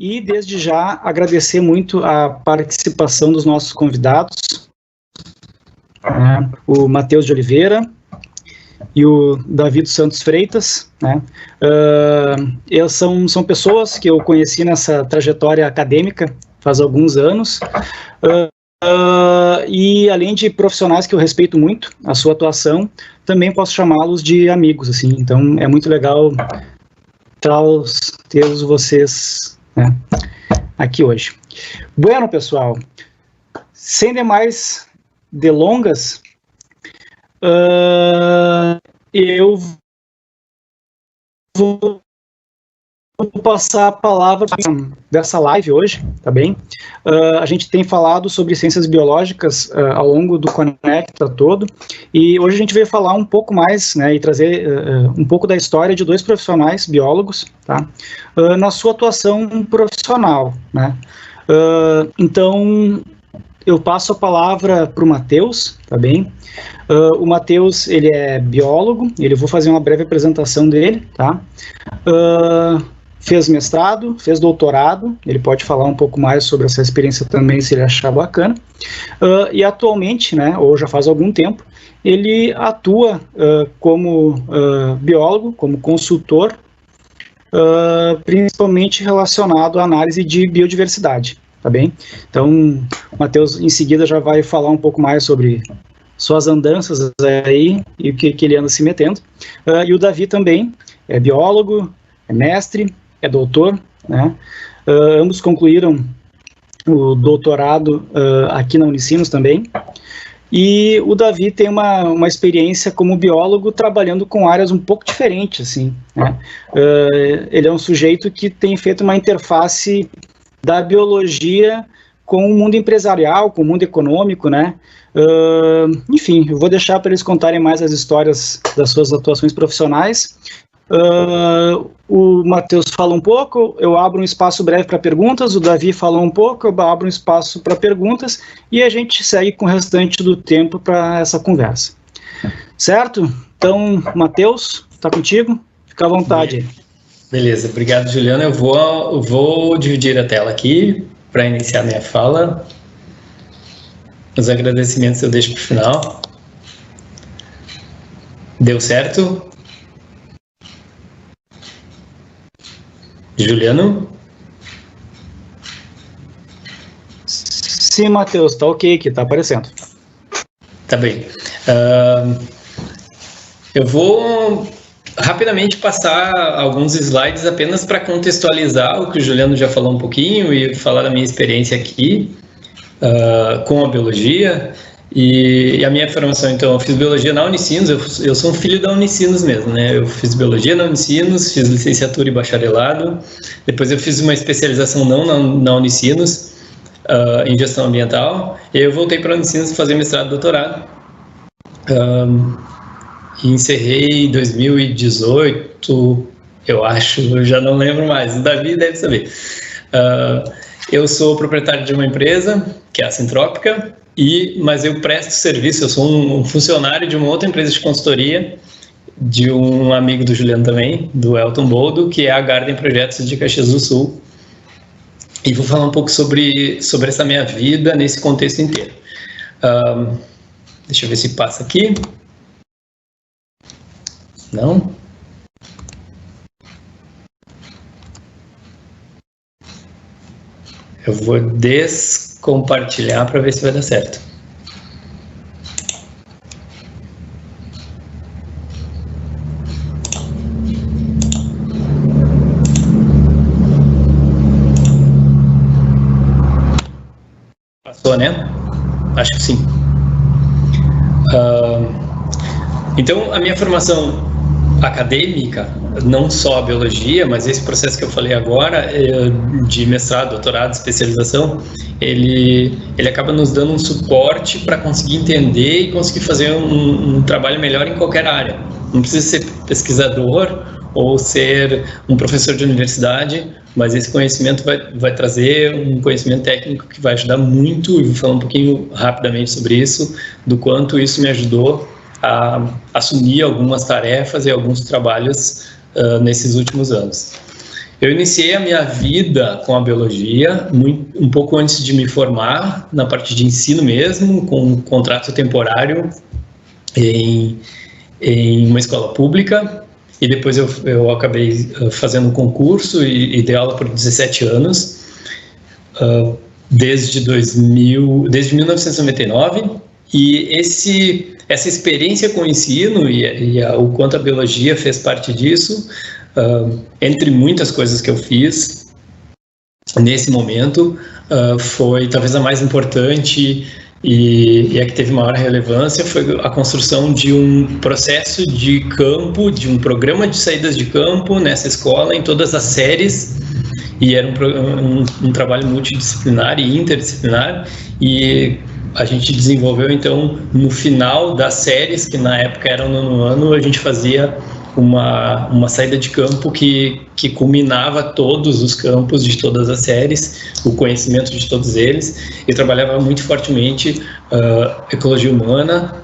E, desde já, agradecer muito a participação dos nossos convidados, o Matheus de Oliveira e o Davi dos Santos Freitas, né? Eles são pessoas que eu conheci nessa trajetória acadêmica faz alguns anos, e além de profissionais que eu respeito muito a sua atuação, também posso chamá-los de amigos, assim. Então é muito legal ter vocês, né, aqui hoje. Bueno, pessoal, sem demais delongas, eu vou passar a palavra dessa live hoje, tá bem? A gente tem falado sobre ciências biológicas ao longo do Conecta todo, e hoje a gente veio falar um pouco mais, né, e trazer um pouco da história de dois profissionais biólogos, tá? Na sua atuação profissional, né? Então, eu passo a palavra para o Matheus, tá bem? O Matheus, ele é biólogo, eu vou fazer uma breve apresentação dele, tá? Fez mestrado, fez doutorado, ele pode falar um pouco mais sobre essa experiência também, se ele achar bacana, e atualmente, né, ou já faz algum tempo, ele atua como biólogo, como consultor, principalmente relacionado à análise de biodiversidade, tá bem? Então, o Matheus, em seguida, já vai falar um pouco mais sobre suas andanças aí e o que ele anda se metendo, e o Davi também é biólogo, é mestre, é doutor, né? Ambos concluíram o doutorado aqui na Unicinos também, e o Davi tem uma experiência como biólogo trabalhando com áreas um pouco diferentes, assim, né? Ele é um sujeito que tem feito uma interface da biologia com o mundo empresarial, com o mundo econômico, né? Enfim, eu vou deixar para eles contarem mais as histórias das suas atuações profissionais. O Matheus fala um pouco, eu abro um espaço breve para perguntas, o Davi fala um pouco, eu abro um espaço para perguntas, e a gente segue com o restante do tempo para essa conversa. Certo? Então, Matheus, está contigo? Fica à vontade. Beleza, obrigado, Juliana. Eu vou dividir a tela aqui para iniciar minha fala. Os agradecimentos eu deixo para o final. Deu certo? Juliano? Sim, Matheus, tá ok aqui, tá aparecendo. Tá bem. Eu vou rapidamente passar alguns slides apenas para contextualizar o que o Juliano já falou um pouquinho e falar da minha experiência aqui com a biologia. E a minha formação, então, eu fiz biologia na Unicinos, eu sou um filho da Unicinos mesmo, né? Eu fiz biologia na Unicinos, fiz licenciatura e bacharelado, depois eu fiz uma especialização na Unicinos, em gestão ambiental, e aí eu voltei para a Unicinos fazer mestrado e doutorado, e encerrei em 2018, eu acho, eu já não lembro mais, o Davi deve saber. Eu sou proprietário de uma empresa, que é a Sintrópica, mas eu presto serviço, eu sou um funcionário de uma outra empresa de consultoria, de um amigo do Juliano também, do Elton Boldo, que é a Garden Projetos de Caxias do Sul. E vou falar um pouco sobre essa minha vida nesse contexto inteiro. Deixa eu ver se passa aqui. Não? Eu vou descompartilhar para ver se vai dar certo. Passou, né? Acho que sim. Então, a minha formação acadêmica, não só a biologia, mas esse processo que eu falei agora, de mestrado, doutorado, especialização, ele acaba nos dando um suporte para conseguir entender e conseguir fazer um trabalho melhor em qualquer área. Não precisa ser pesquisador ou ser um professor de universidade, mas esse conhecimento vai trazer um conhecimento técnico que vai ajudar muito, e vou falar um pouquinho rapidamente sobre isso, do quanto isso me ajudou a assumir algumas tarefas e alguns trabalhos nesses últimos anos. Eu iniciei a minha vida com a biologia um pouco antes de me formar, na parte de ensino mesmo, com um contrato temporário em uma escola pública, e depois eu acabei fazendo um concurso e dei aula por 17 anos, desde 1999, e essa experiência com o ensino e o quanto a biologia fez parte disso, entre muitas coisas que eu fiz nesse momento, foi talvez a mais importante e a que teve maior relevância, foi a construção de um processo de campo, de um programa de saídas de campo nessa escola, em todas as séries, e era um trabalho multidisciplinar e interdisciplinar, e a gente desenvolveu, então, no final das séries, que na época eram no nono ano, a gente fazia uma saída de campo que culminava todos os campos de todas as séries, o conhecimento de todos eles. Eu trabalhava muito fortemente ecologia humana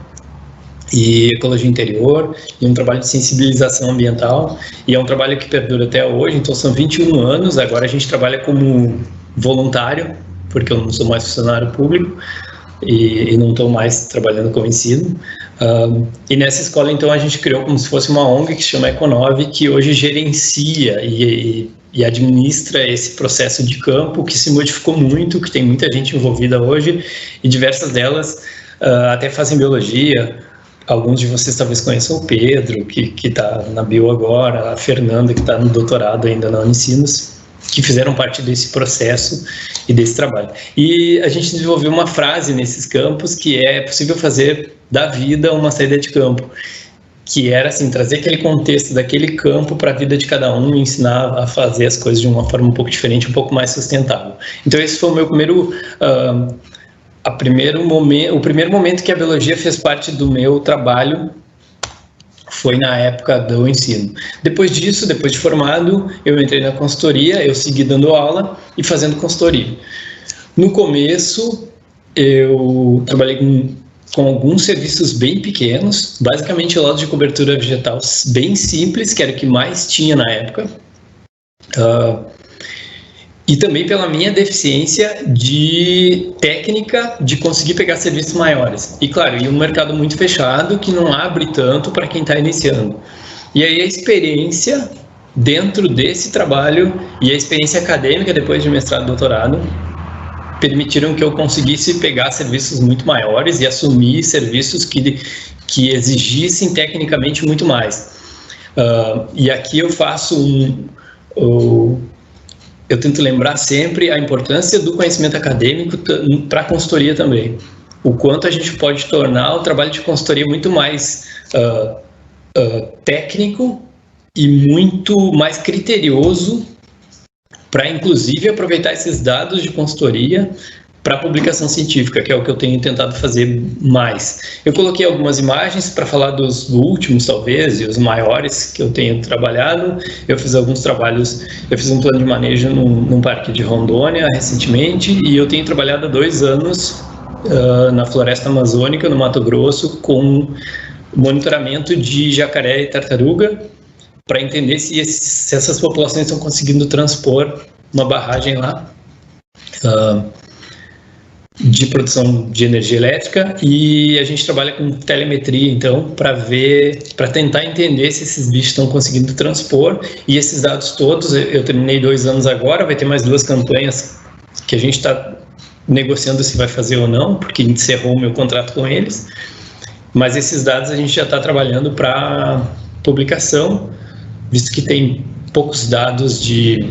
e ecologia interior, e um trabalho de sensibilização ambiental, e é um trabalho que perdura até hoje. Então são 21 anos, agora a gente trabalha como voluntário, porque eu não sou mais funcionário público, e não estou mais trabalhando com ensino. E nessa escola, então, a gente criou como se fosse uma ONG que se chama Econove, que hoje gerencia e administra esse processo de campo, que se modificou muito, que tem muita gente envolvida hoje, e diversas delas até fazem biologia. Alguns de vocês talvez conheçam o Pedro, que está na bio agora, a Fernanda, que está no doutorado ainda na Unicinos, que fizeram parte desse processo e desse trabalho. E a gente desenvolveu uma frase nesses campos, que é possível fazer da vida uma saída de campo, que era assim, trazer aquele contexto daquele campo para a vida de cada um e ensinar a fazer as coisas de uma forma um pouco diferente, um pouco mais sustentável. Então esse foi o meu o primeiro momento que a biologia fez parte do meu trabalho, foi na época do ensino. Depois disso, depois de formado, eu entrei na consultoria, eu segui dando aula e fazendo consultoria. No começo, eu trabalhei com alguns serviços bem pequenos, basicamente lotes de cobertura vegetal bem simples, que era o que mais tinha na época. E também pela minha deficiência de técnica de conseguir pegar serviços maiores. E claro, e um mercado muito fechado que não abre tanto para quem está iniciando. E aí a experiência dentro desse trabalho e a experiência acadêmica depois de mestrado e doutorado permitiram que eu conseguisse pegar serviços muito maiores e assumir serviços que exigissem tecnicamente muito mais. E aqui eu faço eu tento lembrar sempre a importância do conhecimento acadêmico para a consultoria também. O quanto a gente pode tornar o trabalho de consultoria muito mais técnico e muito mais criterioso para, inclusive, aproveitar esses dados de consultoria para publicação científica, que é o que eu tenho tentado fazer mais. Eu coloquei algumas imagens para falar dos últimos, talvez, e os maiores que eu tenho trabalhado. Eu fiz alguns trabalhos, eu fiz um plano de manejo num parque de Rondônia recentemente, e eu tenho trabalhado há 2 anos na floresta amazônica, no Mato Grosso, com monitoramento de jacaré e tartaruga, para entender se essas populações estão conseguindo transpor uma barragem lá, de produção de energia elétrica, e a gente trabalha com telemetria, então, para tentar entender se esses bichos estão conseguindo transpor, e esses dados todos, eu terminei 2 anos agora, vai ter mais 2 campanhas que a gente está negociando se vai fazer ou não, porque encerrou o meu contrato com eles, mas esses dados a gente já está trabalhando para publicação, visto que tem poucos dados de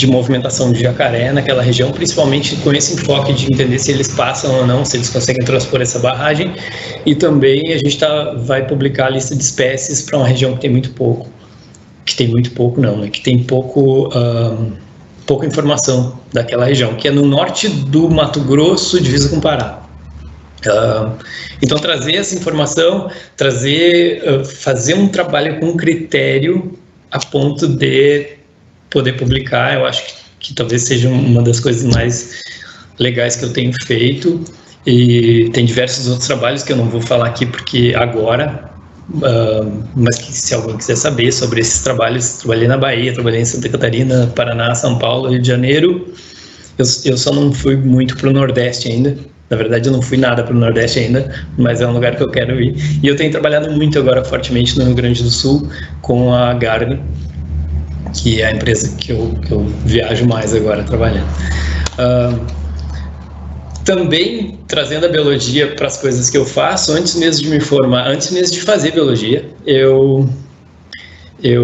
movimentação de jacaré naquela região, principalmente com esse enfoque de entender se eles passam ou não, se eles conseguem transpor essa barragem, e também a gente vai publicar a lista de espécies para uma região que tem muito pouco, que tem pouca informação daquela região, que é no norte do Mato Grosso, divisa com o Pará. Então trazer essa informação, fazer um trabalho com critério a ponto de poder publicar, eu acho que talvez seja uma das coisas mais legais que eu tenho feito, e tem diversos outros trabalhos que eu não vou falar aqui porque agora, mas que se alguém quiser saber sobre esses trabalhos, trabalhei na Bahia, trabalhei em Santa Catarina, Paraná, São Paulo, Rio de Janeiro. Eu só não fui muito para o Nordeste ainda. Na verdade, eu não fui nada para o Nordeste ainda, mas é um lugar que eu quero ir. E eu tenho trabalhado muito agora, fortemente, no Rio Grande do Sul, com a Garmin, que é a empresa que eu viajo mais agora trabalhando. Também trazendo a biologia para as coisas que eu faço, antes mesmo de me formar, antes mesmo de fazer biologia, eu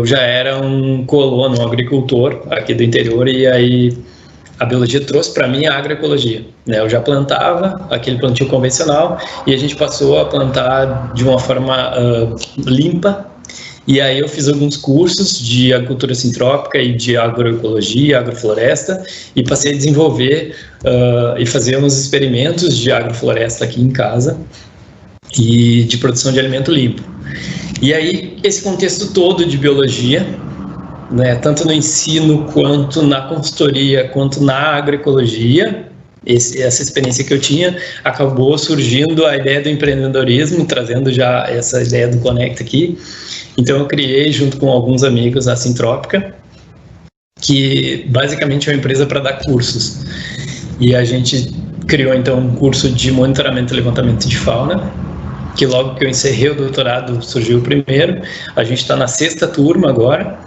já era um colono, um agricultor aqui do interior, e aí a biologia trouxe para mim a agroecologia, né? Eu já plantava aquele plantio convencional e a gente passou a plantar de uma forma limpa. E aí eu fiz alguns cursos de agricultura sintrópica e de agroecologia, agrofloresta, e passei a desenvolver e fazer uns experimentos de agrofloresta aqui em casa e de produção de alimento limpo. E aí esse contexto todo de biologia, né, tanto no ensino quanto na consultoria, quanto na agroecologia, essa experiência que eu tinha, acabou surgindo a ideia do empreendedorismo, trazendo já essa ideia do Conecta aqui. Então eu criei, junto com alguns amigos, a Sintrópica, que basicamente é uma empresa para dar cursos. E a gente criou então um curso de monitoramento e levantamento de fauna, que logo que eu encerrei o doutorado surgiu o primeiro. A gente está na 6ª turma agora,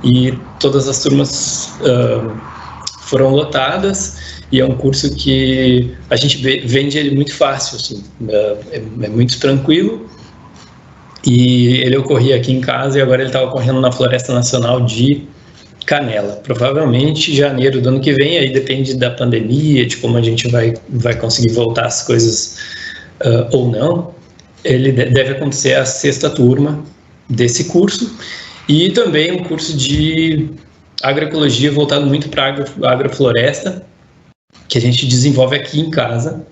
e todas as turmas foram lotadas, e é um curso que a gente vende ele muito fácil, assim, é muito tranquilo. E ele ocorria aqui em casa e agora ele está ocorrendo na Floresta Nacional de Canela. Provavelmente em janeiro do ano que vem, aí depende da pandemia, de como a gente vai conseguir voltar as coisas ou não. Ele deve acontecer a 6ª turma desse curso, e também um curso de agroecologia voltado muito para a agrofloresta, que a gente desenvolve aqui em casa,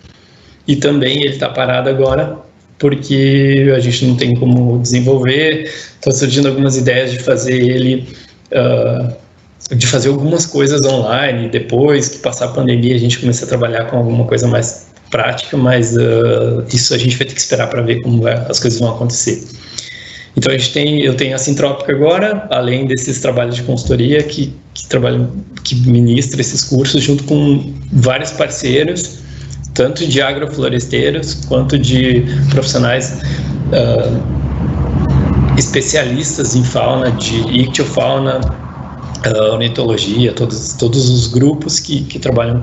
e também ele está parado agora porque a gente não tem como desenvolver. Estão surgindo algumas ideias de fazer ele, de fazer algumas coisas online, depois que passar a pandemia a gente começa a trabalhar com alguma coisa mais prática, mas isso a gente vai ter que esperar para ver como as coisas vão acontecer. Então eu tenho a Sintrópica agora, além desses trabalhos de consultoria que ministra esses cursos junto com vários parceiros, tanto de agrofloresteiros quanto de profissionais especialistas em fauna, de ictiofauna, ornitologia, todos os grupos que trabalham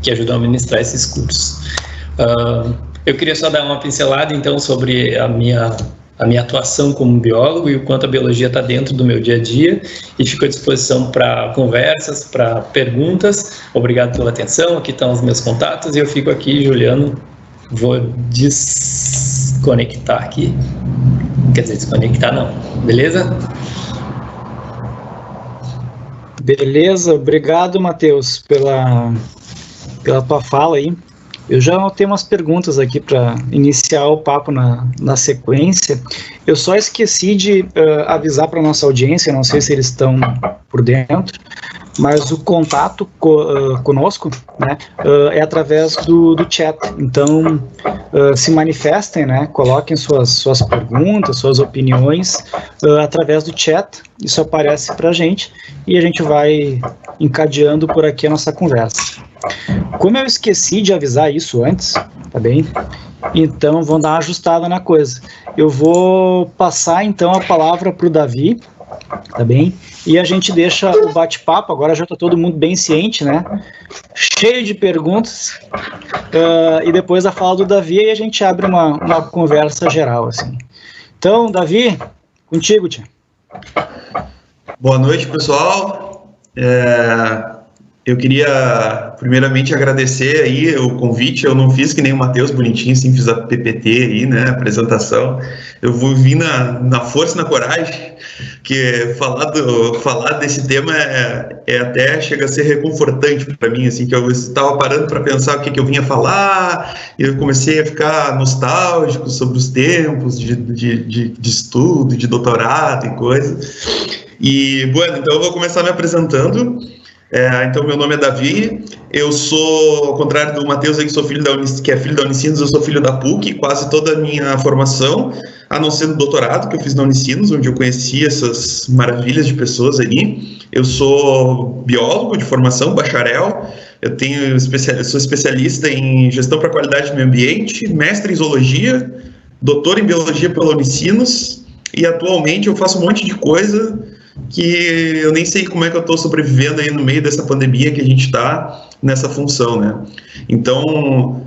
que ajudam a ministrar esses cursos. Eu queria só dar uma pincelada então sobre a minha atuação como biólogo e o quanto a biologia está dentro do meu dia a dia, e fico à disposição para conversas, para perguntas. Obrigado pela atenção, aqui estão os meus contatos, e eu fico aqui, Juliano, vou desconectar aqui, quer dizer, desconectar não, beleza? Beleza, obrigado, Matheus, pela tua fala aí. Eu já tenho umas perguntas aqui para iniciar o papo na sequência. Eu só esqueci de avisar para a nossa audiência, não sei se eles estão por dentro, mas o contato conosco, né, é através do chat. Então, se manifestem, né, coloquem suas perguntas, suas opiniões através do chat. Isso aparece para a gente e a gente vai encadeando por aqui a nossa conversa. Como eu esqueci de avisar isso antes, tá bem? Então, vamos dar uma ajustada na coisa. Eu vou passar, então, a palavra para o Davi, tá bem? E a gente deixa o bate-papo, agora já está todo mundo bem ciente, né? Cheio de perguntas. E depois da fala do Davi, aí a gente abre uma conversa geral, assim. Então, Davi, contigo, tia. Boa noite, pessoal. Eu queria, primeiramente, agradecer aí o convite. Eu não fiz que nem o Matheus, bonitinho, sim, fiz a PPT aí, né, a apresentação. Eu vou vir na força e na coragem, que falar desse tema até chega a ser reconfortante para mim, assim, que eu estava parando para pensar o que eu vinha falar, e eu comecei a ficar nostálgico sobre os tempos de estudo, de doutorado e coisa. E, bueno, então eu vou começar me apresentando. Então, meu nome é Davi, eu sou, ao contrário do Matheus, que é filho da Unicinos, eu sou filho da PUC, quase toda a minha formação, a não ser no doutorado que eu fiz na Unicinos, onde eu conheci essas maravilhas de pessoas ali. Eu sou biólogo de formação, bacharel, eu sou especialista em gestão para qualidade do meio ambiente, mestre em zoologia, doutor em biologia pela Unicinos, e atualmente eu faço um monte de coisa que eu nem sei como é que eu estou sobrevivendo aí no meio dessa pandemia que a gente está nessa função, né? Então,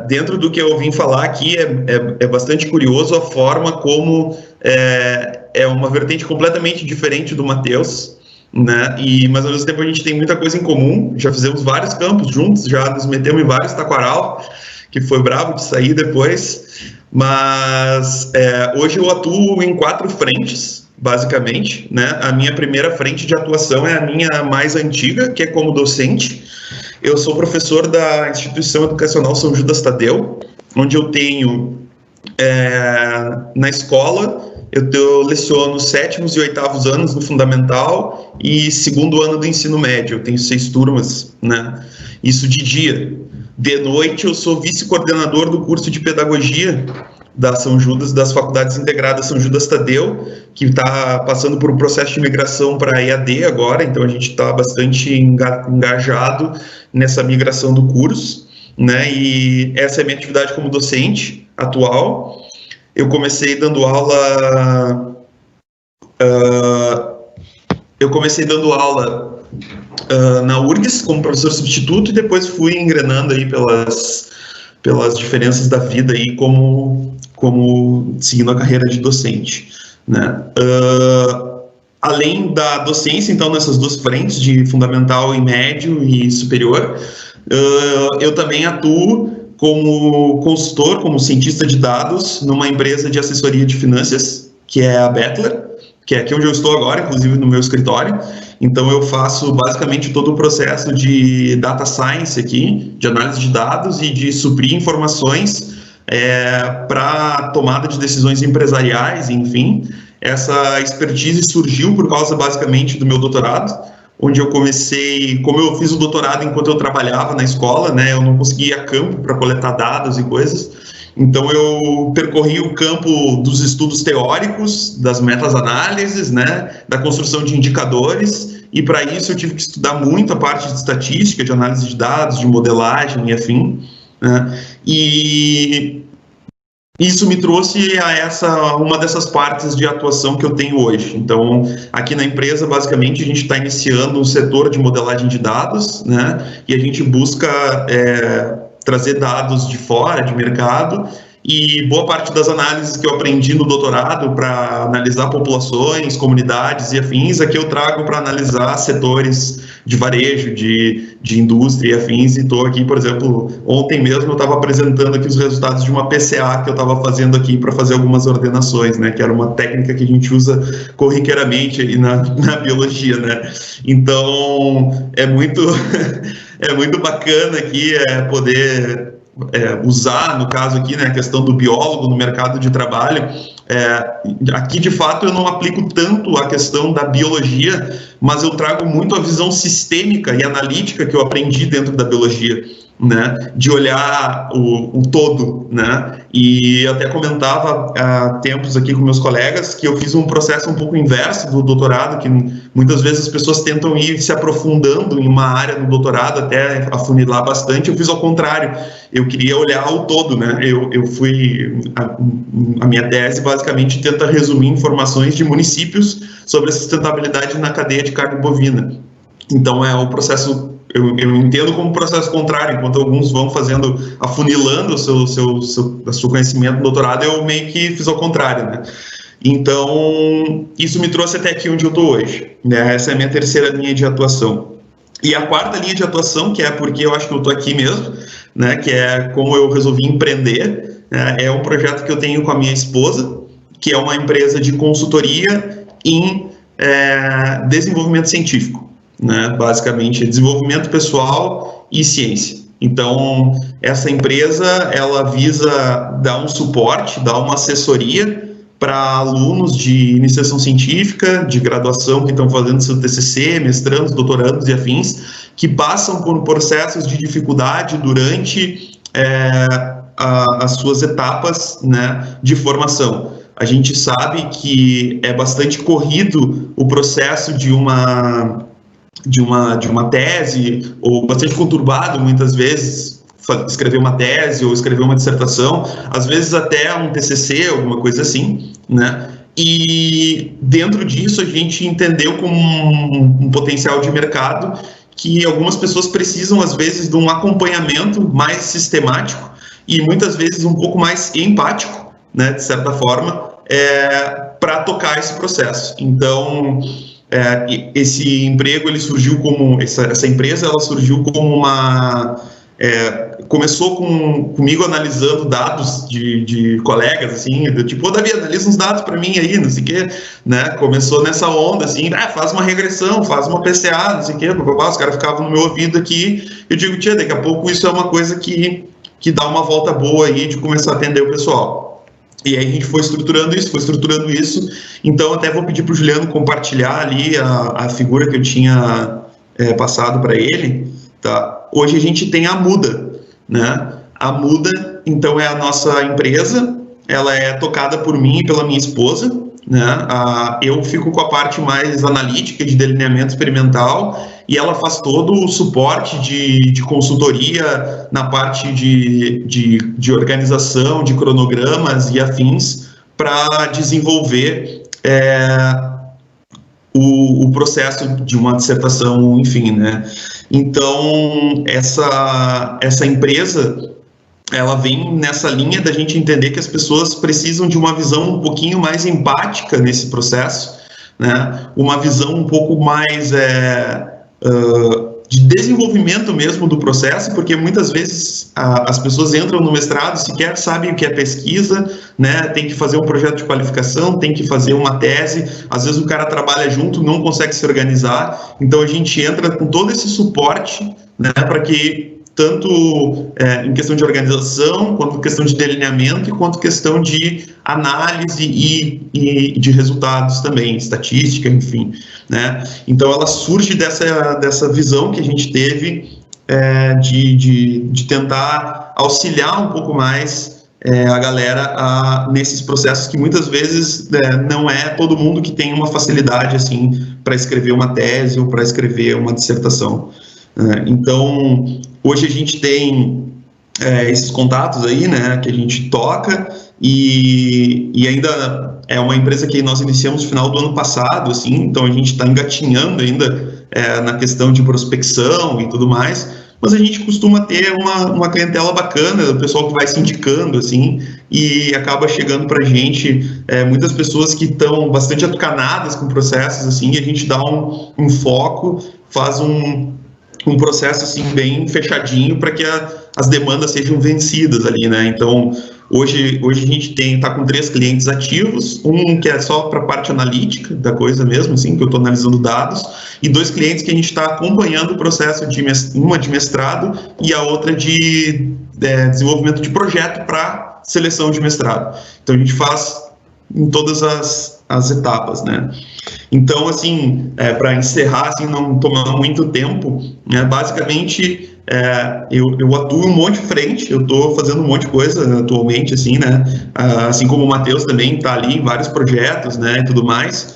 dentro do que eu vim falar aqui, é bastante curioso a forma como é uma vertente completamente diferente do Matheus, né? Mas ao mesmo tempo a gente tem muita coisa em comum, já fizemos vários campos juntos, já nos metemos em vários taquaral, que foi brabo de sair depois, mas hoje eu atuo em 4 frentes, basicamente, né? A minha primeira frente de atuação é a minha mais antiga, que é como docente. Eu sou professor da Instituição Educacional São Judas Tadeu, onde eu tenho, na escola, eu leciono 7º e 8º anos no Fundamental e 2º ano do ensino médio, eu tenho 6 turmas, né? Isso de dia. De noite, eu sou vice-coordenador do curso de Pedagogia da São Judas, das Faculdades Integradas São Judas Tadeu, que está passando por um processo de migração para EAD agora, então a gente está bastante engajado nessa migração do curso, né? E essa é a minha atividade como docente atual. Eu comecei dando aula... na URGS como professor substituto e depois fui engrenando aí pelas diferenças da vida aí como seguindo a carreira de docente, né? Além da docência, então, nessas 2 frentes de fundamental e médio e superior, eu também atuo como consultor, como cientista de dados numa empresa de assessoria de finanças, que é a Bettler, que é aqui onde eu estou agora, inclusive no meu escritório. Então eu faço basicamente todo o processo de data science aqui, de análise de dados e de suprir informações para tomada de decisões empresariais, enfim. Essa expertise surgiu por causa basicamente do meu doutorado, onde eu comecei, como eu fiz o doutorado enquanto eu trabalhava na escola, né, eu não conseguia ir a campo para coletar dados e coisas, então eu percorri o campo dos estudos teóricos, das meta-análises, né, da construção de indicadores, e para isso eu tive que estudar muito a parte de estatística, de análise de dados, de modelagem e afim, né, e isso me trouxe a uma dessas partes de atuação que eu tenho hoje. Então, aqui na empresa, basicamente, a gente está iniciando um setor de modelagem de dados, né? E a gente busca trazer dados de fora, de mercado, e boa parte das análises que eu aprendi no doutorado para analisar populações, comunidades e afins, aqui eu trago para analisar setores de varejo, de indústria e afins, e estou aqui, por exemplo, ontem mesmo eu estava apresentando aqui os resultados de uma PCA que eu estava fazendo aqui para fazer algumas ordenações, né, que era uma técnica que a gente usa corriqueiramente aí na biologia, né, então é muito bacana aqui poder usar, no caso aqui, né, a questão do biólogo no mercado de trabalho. Aqui, de fato, eu não aplico tanto a questão da biologia, mas eu trago muito a visão sistêmica e analítica que eu aprendi dentro da biologia, né, de olhar o todo, né, e até comentava há tempos aqui com meus colegas que eu fiz um processo um pouco inverso do doutorado, que muitas vezes as pessoas tentam ir se aprofundando em uma área no doutorado até afunilar bastante. Eu fiz ao contrário, eu queria olhar o todo, né, a minha tese basicamente tenta resumir informações de municípios sobre a sustentabilidade na cadeia de carne bovina. Então é o processo, eu entendo como processo contrário, enquanto alguns vão afunilando o seu conhecimento no doutorado, eu meio que fiz ao contrário, né? Então, isso me trouxe até aqui onde eu estou hoje, né? Essa é a minha terceira linha de atuação. E a quarta linha de atuação, que é porque eu acho que eu estou aqui mesmo, né? Que é como eu resolvi empreender, né? É um projeto que eu tenho com a minha esposa, que é uma empresa de consultoria em desenvolvimento científico, né? Basicamente, desenvolvimento pessoal e ciência. Então, essa empresa, ela visa dar um suporte, dar uma assessoria para alunos de iniciação científica, de graduação, que estão fazendo seu TCC, mestrandos, doutorandos e afins, que passam por processos de dificuldade durante as suas etapas, né, de formação. A gente sabe que é bastante corrido o processo de uma tese, ou bastante conturbado muitas vezes, escrever uma tese ou escrever uma dissertação, às vezes até um TCC, alguma coisa assim, né? E dentro disso a gente entendeu como um potencial de mercado que algumas pessoas precisam, às vezes, de um acompanhamento mais sistemático e muitas vezes um pouco mais empático, né, de certa forma, para tocar esse processo. Então, esse emprego, ele surgiu como, essa empresa, ela surgiu como uma... começou comigo analisando dados de colegas, assim, do tipo, Davi, analisa uns dados para mim aí, não sei o quê, né? Começou nessa onda, assim, faz uma regressão, faz uma PCA, não sei o quê, os caras ficavam no meu ouvido aqui, eu digo, tia, daqui a pouco isso é uma coisa que dá uma volta boa aí de começar a atender o pessoal. E aí a gente foi estruturando isso, então até vou pedir para o Juliano compartilhar ali a figura que eu tinha passado para ele, tá? Hoje a gente tem a Muda, né? A Muda, então, é a nossa empresa, ela é tocada por mim e pela minha esposa, né? Eu fico com a parte mais analítica de delineamento experimental e ela faz todo o suporte de consultoria na parte de organização, de cronogramas e afins para desenvolver o processo de uma dissertação, enfim, né? Então, essa empresa, ela vem nessa linha da gente entender que as pessoas precisam de uma visão um pouquinho mais empática nesse processo, né? Uma visão um pouco mais de desenvolvimento mesmo do processo, porque muitas vezes as pessoas entram no mestrado, sequer sabem o que é pesquisa, né? Tem que fazer um projeto de qualificação, tem que fazer uma tese, às vezes o cara trabalha junto, não consegue se organizar, então a gente entra com todo esse suporte, né, para que tanto em questão de organização, quanto questão de delineamento, quanto questão de análise e de resultados também, estatística, enfim, né? Então, ela surge dessa visão que a gente teve de tentar auxiliar um pouco mais a galera nesses processos que muitas vezes não é todo mundo que tem uma facilidade assim para escrever uma tese ou para escrever uma dissertação. Então, hoje a gente tem esses contatos aí, né, que a gente toca e ainda é uma empresa que nós iniciamos no final do ano passado, assim, então a gente está engatinhando ainda na questão de prospecção e tudo mais, mas a gente costuma ter uma clientela bacana, o pessoal que vai se indicando, assim, e acaba chegando para a gente muitas pessoas que estão bastante atucanadas com processos, assim, e a gente dá um foco, faz um processo assim bem fechadinho para que as demandas sejam vencidas ali, né? Então, hoje a gente está com 3 clientes ativos, um que é só para a parte analítica da coisa mesmo, assim, que eu estou analisando dados, e 2 clientes que a gente está acompanhando o processo uma de mestrado e a outra de desenvolvimento de projeto para seleção de mestrado. Então, a gente faz em todas as etapas, né? Então, assim, para encerrar, assim, não tomar muito tempo, né, basicamente, eu atuo em um monte de frente, eu estou fazendo um monte de coisa atualmente, assim, né, assim como o Matheus também está ali em vários projetos, né, e tudo mais.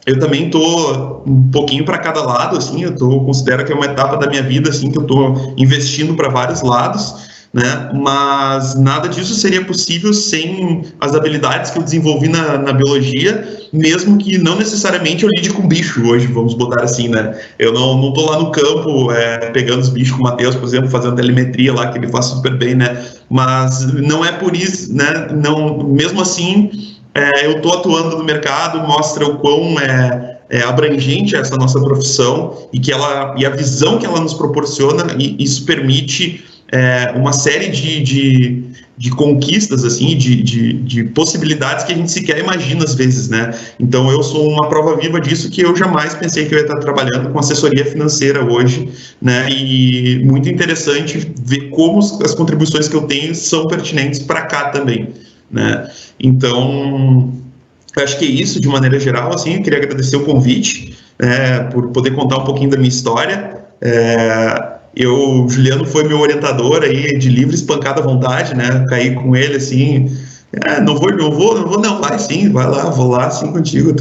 Eu também estou um pouquinho para cada lado, assim, considero que é uma etapa da minha vida, assim, que eu estou investindo para vários lados, né? Mas nada disso seria possível sem as habilidades que eu desenvolvi na biologia, mesmo que não necessariamente eu lide com bicho hoje, vamos botar assim, né? Eu não estou lá no campo pegando os bichos com o Matheus, por exemplo, fazendo telemetria lá, que ele faz super bem, né? Mas não é por isso, né? Não, mesmo assim, eu estou atuando no mercado, mostra o quão abrangente essa nossa profissão e a visão que ela nos proporciona, e isso permite uma série de conquistas, assim, de possibilidades que a gente sequer imagina às vezes, né? Então, eu sou uma prova viva disso, que eu jamais pensei que eu ia estar trabalhando com assessoria financeira hoje, né? E muito interessante ver como as contribuições que eu tenho são pertinentes para cá também, né? Então, eu acho que é isso, de maneira geral, assim. Eu queria agradecer o convite, por poder contar um pouquinho da minha história. O Juliano foi meu orientador aí de livre espancada à vontade, né? Caí com ele, assim, não vou, vai sim, vai lá, vou lá sim contigo.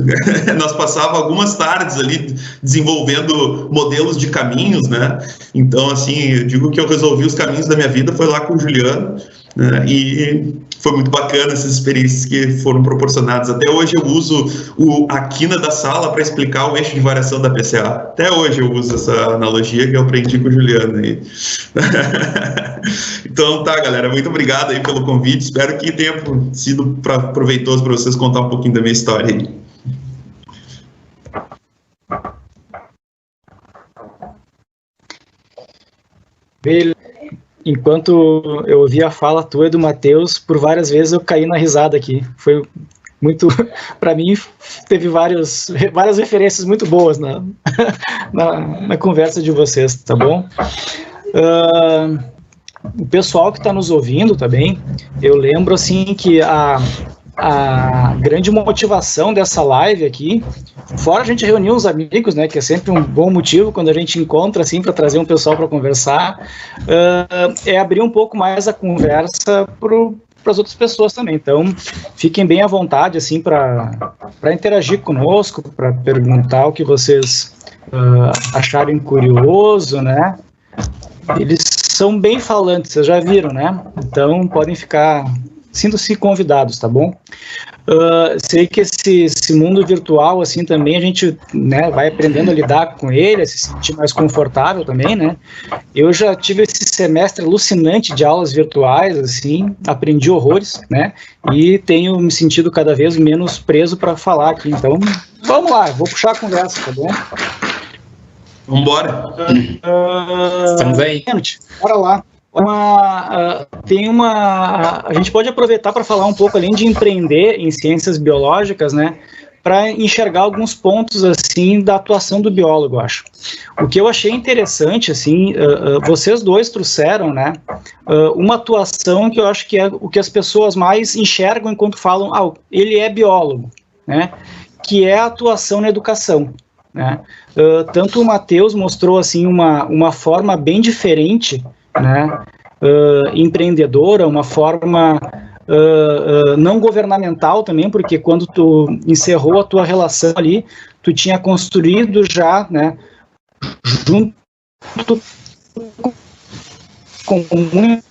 Nós passávamos algumas tardes ali desenvolvendo modelos de caminhos, né? Então, assim, eu digo que eu resolvi os caminhos da minha vida foi lá com o Juliano, né? E foi muito bacana essas experiências que foram proporcionadas. Até hoje eu uso a quina da sala para explicar o eixo de variação da PCA. Até hoje eu uso essa analogia que eu aprendi com o Juliano aí. Então tá, galera, muito obrigado aí pelo convite. Espero que tenha sido proveitoso para vocês contar um pouquinho da minha história aí. Beleza. Enquanto eu ouvi a fala tua e do Matheus, por várias vezes eu caí na risada aqui. Foi muito, para mim, teve várias referências muito boas na conversa de vocês, tá bom? O pessoal que está nos ouvindo também, eu lembro assim que a grande motivação dessa live aqui, fora a gente reunir os amigos, né, que é sempre um bom motivo quando a gente encontra assim para trazer um pessoal para conversar, é abrir um pouco mais a conversa para as outras pessoas também. Então, fiquem bem à vontade assim para interagir conosco, para perguntar o que vocês acharem curioso, né? Eles são bem falantes, vocês já viram, né? Então, podem ficar... Sintam-se convidados, tá bom? Sei que esse mundo virtual, assim, também a gente, né, vai aprendendo a lidar com ele, a se sentir mais confortável também, né? Eu já tive esse semestre alucinante de aulas virtuais, assim, aprendi horrores, né? E tenho me sentido cada vez menos preso para falar aqui. Então, vamos lá, vou puxar a conversa, tá bom? Vamos embora. Estamos aí. Bora lá. A gente pode aproveitar para falar um pouco, além de empreender em ciências biológicas, né, para enxergar alguns pontos assim da atuação do biólogo, eu acho. O que eu achei interessante, assim, vocês dois trouxeram, né, uma atuação que eu acho que é o que as pessoas mais enxergam enquanto falam, ele é biólogo, né, que é a atuação na educação, né. Tanto o Matheus mostrou assim uma forma bem diferente, né, empreendedora, uma forma não governamental também, porque quando tu encerrou a tua relação ali, tu tinha construído já, né, junto com muitas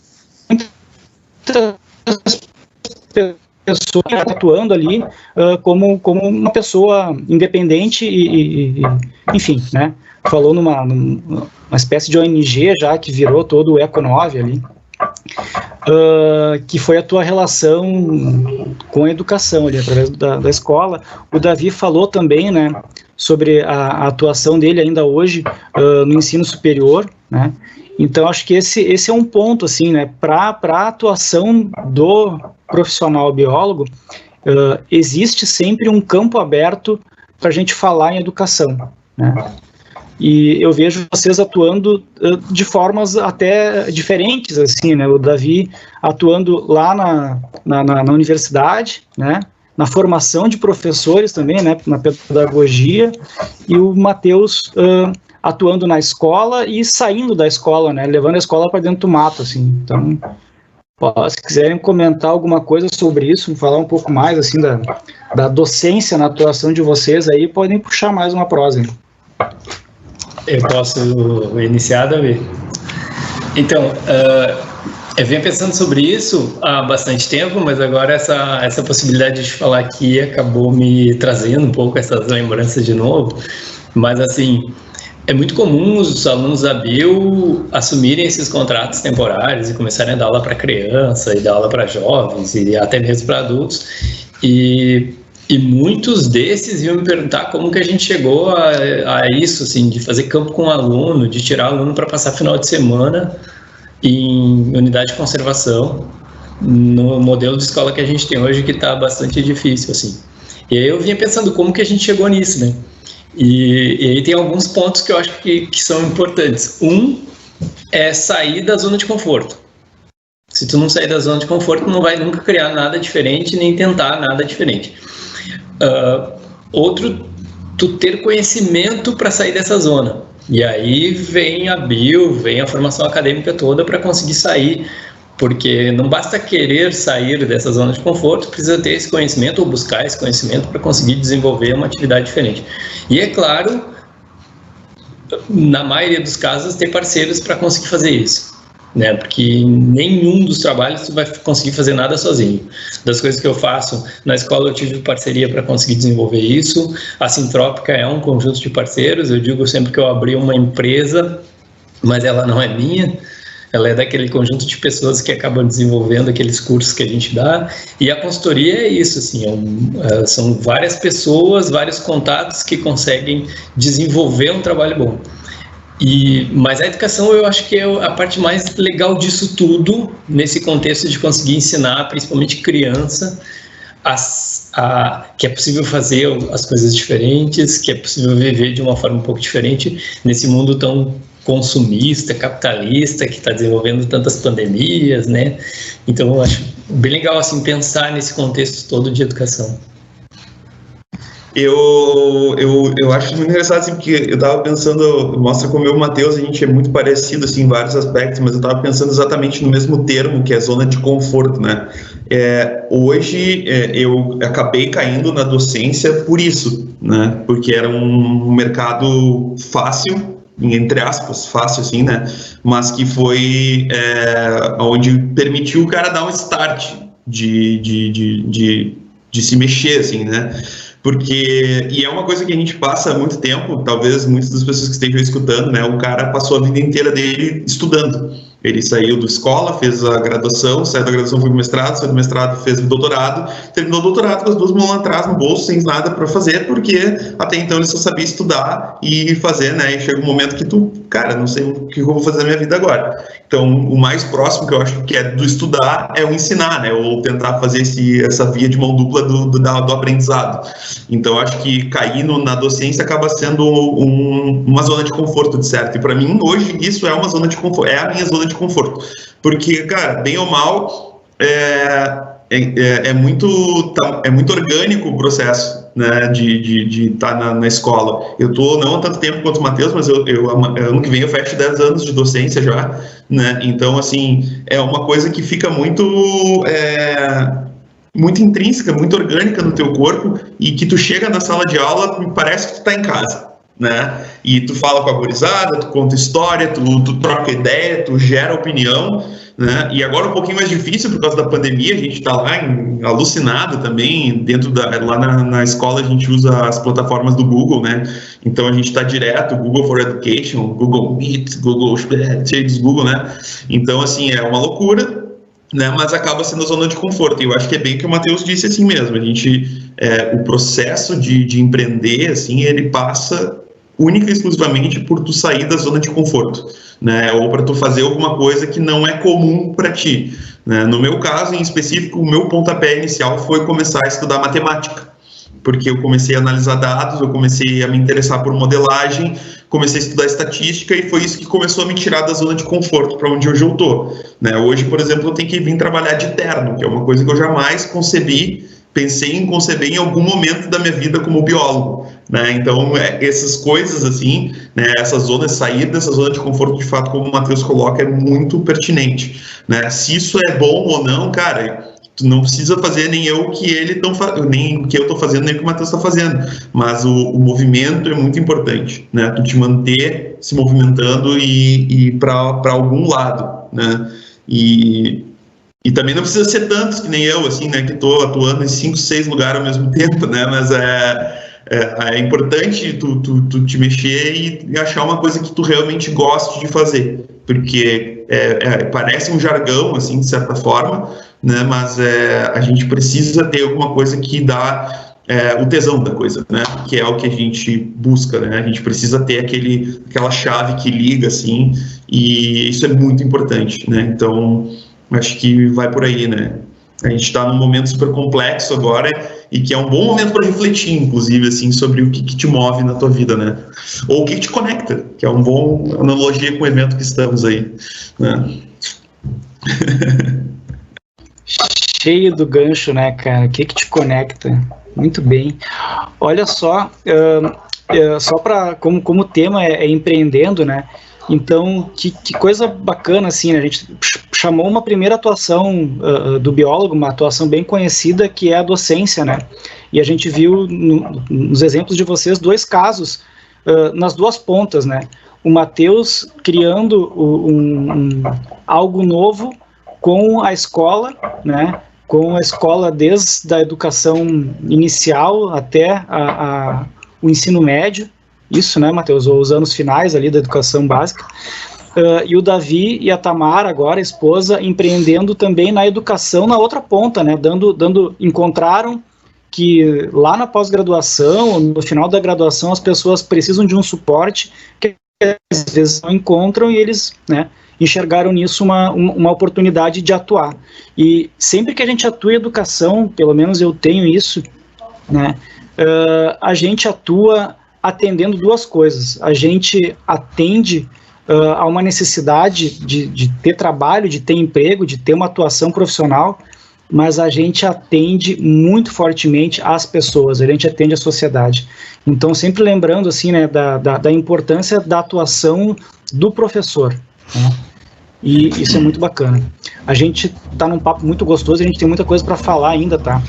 pessoas atuando ali como uma pessoa independente e enfim, né, falou numa espécie de ONG já que virou todo o Eco9 ali, que foi a tua relação com a educação ali, através da escola. O Davi falou também, né, sobre a atuação dele ainda hoje no ensino superior, né. Então acho que esse é um ponto assim, né, para a atuação do profissional biólogo, existe sempre um campo aberto para a gente falar em educação, né. E eu vejo vocês atuando de formas até diferentes, assim, né? O Davi atuando lá na universidade, né? Na formação de professores também, né? Na pedagogia, e o Matheus atuando na escola e saindo da escola, né? Levando a escola para dentro do mato, assim. Então, se quiserem comentar alguma coisa sobre isso, falar um pouco mais, assim, da docência na atuação de vocês aí, podem puxar mais uma prosa, hein? Eu posso iniciar, Davi? Então, eu venho pensando sobre isso há bastante tempo, mas agora essa possibilidade de falar aqui acabou me trazendo um pouco essas lembranças de novo. Mas, assim, é muito comum os alunos da bio assumirem esses contratos temporários e começarem a dar aula para criança, e dar aula para jovens, e até mesmo para adultos. E muitos desses iam me perguntar como que a gente chegou a isso, assim, de fazer campo com o aluno, de tirar o aluno para passar final de semana em unidade de conservação, no modelo de escola que a gente tem hoje, que está bastante difícil, assim. E aí eu vinha pensando como que a gente chegou nisso, né? E aí tem alguns pontos que eu acho que são importantes. Um é sair da zona de conforto. Se tu não sair da zona de conforto, não vai nunca criar nada diferente, nem tentar nada diferente. Outro, tu ter conhecimento para sair dessa zona. E aí vem a bio, vem a formação acadêmica toda para conseguir sair, porque não basta querer sair dessa zona de conforto, precisa ter esse conhecimento ou buscar esse conhecimento para conseguir desenvolver uma atividade diferente. E é claro, na maioria dos casos, ter parceiros para conseguir fazer isso, né? Porque nenhum dos trabalhos tu vai conseguir fazer nada sozinho. Das coisas que eu faço na escola, eu tive parceria para conseguir desenvolver isso. A Sintrópica é um conjunto de parceiros. Eu digo sempre que eu abri uma empresa, mas ela não é minha. Ela é daquele conjunto de pessoas que acabam desenvolvendo aqueles cursos que a gente dá. E a consultoria é isso, assim, são várias pessoas, vários contatos que conseguem desenvolver um trabalho bom. Mas a educação, eu acho que é a parte mais legal disso tudo, nesse contexto de conseguir ensinar, principalmente criança, que é possível fazer as coisas diferentes, que é possível viver de uma forma um pouco diferente nesse mundo tão consumista, capitalista, que está desenvolvendo tantas pandemias, né? Então, eu acho bem legal, assim, pensar nesse contexto todo de educação. Eu acho muito engraçado, assim, porque eu estava pensando, mostra como eu e o Matheus, a gente é muito parecido, assim, em vários aspectos, mas eu estava pensando exatamente no mesmo termo, que é zona de conforto, né? Hoje, eu acabei caindo na docência por isso, né? Porque era um mercado fácil, entre aspas, fácil assim, né? Mas que foi onde permitiu o cara dar um start de se mexer, assim, né? E é uma coisa que a gente passa há muito tempo, talvez muitas das pessoas que estejam escutando, né? O cara passou a vida inteira dele estudando. Ele saiu da escola, fez a graduação, saiu da graduação, foi pro mestrado, saiu do mestrado, fez o doutorado, terminou o doutorado com as 2 mãos lá atrás no bolso, sem nada para fazer, porque até então ele só sabia estudar e fazer, né? E chega um momento que tu, cara, não sei o que eu vou fazer na minha vida agora. Então, o mais próximo que eu acho que é do estudar é o ensinar, né? Ou tentar fazer essa via de mão dupla do aprendizado. Então, eu acho que cair na docência acaba sendo uma zona de conforto, de certo. E para mim, hoje, isso é uma zona de conforto, é a minha zona de conforto. Porque, cara, bem ou mal, é muito orgânico o processo, né, de estar na escola. Eu estou não há tanto tempo quanto o Matheus, mas ano que vem eu fecho 10 anos de docência já, né? Então, assim, é uma coisa que fica muito intrínseca, muito orgânica no teu corpo, e que tu chega na sala de aula, me parece que tu está em casa, né? E tu fala com a gurizada, tu conta história, tu troca ideia, tu gera opinião, né? E agora um pouquinho mais difícil por causa da pandemia, a gente está lá alucinado também, lá na escola a gente usa as plataformas do Google, né? Então a gente está direto, Google for Education, Google Meet, Google, cheio dos Google, né? Então, assim, é uma loucura, né, mas acaba sendo a zona de conforto. E eu acho que é bem o que o Matheus disse, assim mesmo. O processo de empreender, assim, ele passa única e exclusivamente por tu sair da zona de conforto, né, ou para tu fazer alguma coisa que não é comum para ti, né? No meu caso, em específico, o meu pontapé inicial foi começar a estudar matemática, porque eu comecei a analisar dados, eu comecei a me interessar por modelagem, comecei a estudar estatística, e foi isso que começou a me tirar da zona de conforto para onde hoje eu estou, né? Hoje, por exemplo, eu tenho que vir trabalhar de terno, que é uma coisa que eu jamais pensei em conceber em algum momento da minha vida como biólogo, né? Então, essas coisas assim, né, sair dessa zona de conforto, de fato, como o Matheus coloca, é muito pertinente, né? Se isso é bom ou não, cara, tu não precisa fazer nem o que eu estou fazendo, nem o que o Matheus está fazendo, mas o movimento é muito importante, né? Tu te manter se movimentando e para algum lado, né? E também não precisa ser tantos que nem eu, assim, né, que estou atuando em 5, 6 lugares ao mesmo tempo, né? Mas é importante tu te mexer e achar uma coisa que tu realmente goste de fazer, porque parece um jargão, assim, de certa forma, né? Mas a gente precisa ter alguma coisa que dá o tesão da coisa, né? Que é o que a gente busca, né? A gente precisa ter aquela chave que liga, assim, e isso é muito importante, né? Então, acho que vai por aí, né? A gente está num momento super complexo agora, e que é um bom momento para refletir, inclusive, assim, sobre o que te move na tua vida, né? Ou o que te conecta, que é uma boa analogia com o evento que estamos aí, né? cheio do gancho, né, cara? O que te conecta? Muito bem. Olha só, só para como o tema é empreendendo, né? Então, que coisa bacana, assim, né? A gente chamou uma primeira atuação do biólogo, uma atuação bem conhecida, que é a docência, né? E a gente viu nos exemplos de vocês 2 casos nas 2 pontas, né? O Matheus criando algo novo com a escola, né? Com a escola desde a educação inicial até o ensino médio, isso, né, Matheus, os anos finais ali da educação básica, e o Davi e a Tamara, agora a esposa, empreendendo também na educação na outra ponta, né, encontraram que lá na pós-graduação, no final da graduação, as pessoas precisam de um suporte que às vezes não encontram, e eles, né, enxergaram nisso uma oportunidade de atuar. E sempre que a gente atua em educação, pelo menos eu tenho isso, né, a gente atua atendendo 2 coisas. A gente atende a uma necessidade de ter trabalho, de ter emprego, de ter uma atuação profissional, mas a gente atende muito fortemente as pessoas, a gente atende a sociedade. Então, sempre lembrando, assim, né, da importância da atuação do professor, né? E isso é muito bacana. A gente está num papo muito gostoso, a gente tem muita coisa para falar ainda, tá?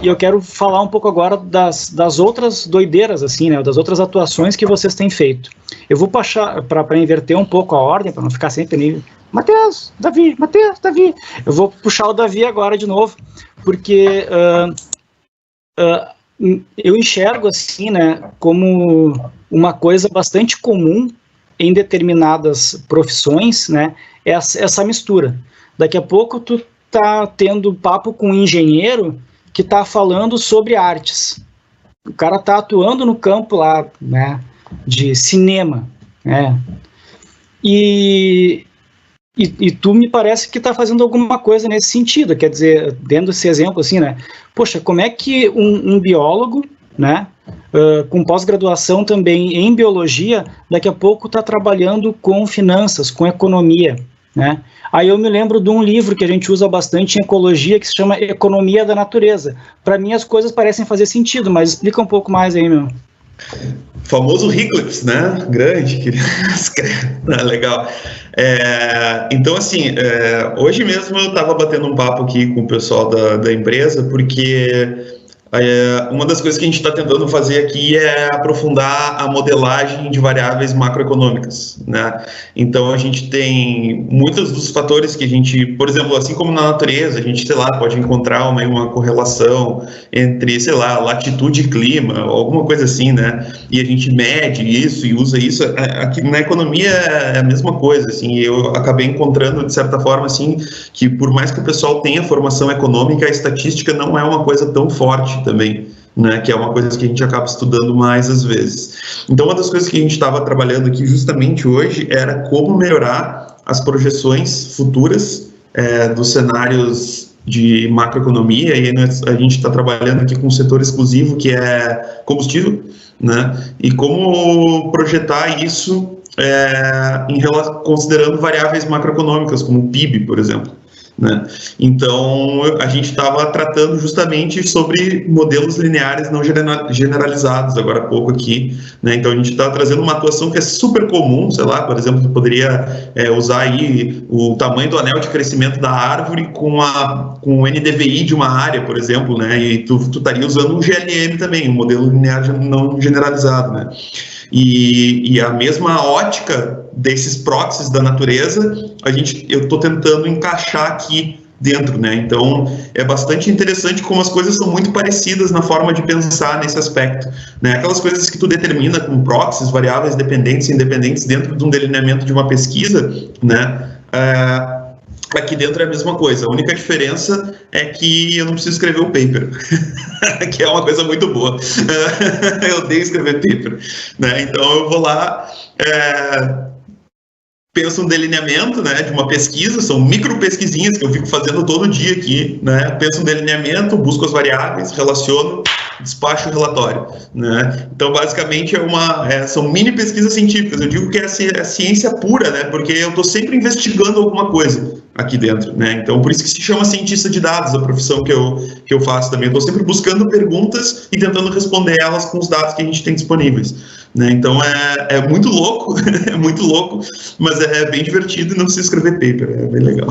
E eu quero falar um pouco agora das outras doideiras, assim, né? Das outras atuações que vocês têm feito. Eu vou passar para inverter um pouco a ordem, para não ficar sempre nível. Matheus, Davi. Eu vou puxar o Davi agora de novo, porque eu enxergo, assim, né, como uma coisa bastante comum em determinadas profissões, né, essa mistura. Daqui a pouco tu tá tendo papo com um engenheiro que tá falando sobre artes. O cara tá atuando no campo lá, né, de cinema, né, e tu me parece que tá fazendo alguma coisa nesse sentido, quer dizer, dando esse exemplo assim, né, poxa, como é que um biólogo, né, com pós-graduação também em biologia, daqui a pouco está trabalhando com finanças, com economia, né? Aí eu me lembro de um livro que a gente usa bastante em ecologia, que se chama Economia da Natureza. Para mim as coisas parecem fazer sentido, mas explica um pouco mais aí, meu. O famoso Hicklifs, né? Grande, que legal. Então, assim, hoje mesmo eu estava batendo um papo aqui com o pessoal da empresa, porque uma das coisas que a gente está tentando fazer aqui é aprofundar a modelagem de variáveis macroeconômicas, né? Então, a gente tem muitos dos fatores que a gente, por exemplo, assim como na natureza, a gente, sei lá, pode encontrar uma correlação entre, sei lá, latitude e clima, alguma coisa assim, né? E a gente mede isso e usa isso. Aqui na economia é a mesma coisa, assim. Eu acabei encontrando, de certa forma, assim, que por mais que o pessoal tenha formação econômica, a estatística não é uma coisa tão forte também, né, que é uma coisa que a gente acaba estudando mais às vezes. Então, uma das coisas que a gente estava trabalhando aqui justamente hoje era como melhorar as projeções futuras dos cenários de macroeconomia, e a gente está trabalhando aqui com um setor exclusivo que é combustível, né, e como projetar isso considerando variáveis macroeconômicas, como o PIB, por exemplo. Né? Então, a gente estava tratando justamente sobre modelos lineares não generalizados agora há pouco aqui, né? Então, a gente está trazendo uma atuação que é super comum, sei lá, por exemplo, tu poderia usar aí o tamanho do anel de crescimento da árvore com o NDVI de uma área, por exemplo, né? E tu estaria usando um GLM também, um modelo linear não generalizado, né? E a mesma ótica desses proxies da natureza, eu estou tentando encaixar aqui dentro, né? Então, é bastante interessante como as coisas são muito parecidas na forma de pensar nesse aspecto, né? Aquelas coisas que tu determina com proxies, variáveis dependentes e independentes dentro de um delineamento de uma pesquisa, né? Aqui dentro é a mesma coisa. A única diferença é que eu não preciso escrever o paper, que é uma coisa muito boa. Eu odeio escrever paper, né? Então eu vou lá, penso um delineamento, né, de uma pesquisa, são micro pesquisinhas que eu fico fazendo todo dia aqui, né? Penso um delineamento, busco as variáveis, relaciono, despacho o relatório, né? Então, basicamente, são mini pesquisas científicas. Eu digo que é a ciência pura, né? Porque eu estou sempre investigando alguma coisa, aqui dentro, né? Então, por isso que se chama cientista de dados, a profissão que eu faço também. Eu estou sempre buscando perguntas e tentando responder elas com os dados que a gente tem disponíveis, né? Então, é muito louco, é muito louco, mas é bem divertido e não precisa escrever paper, é bem legal.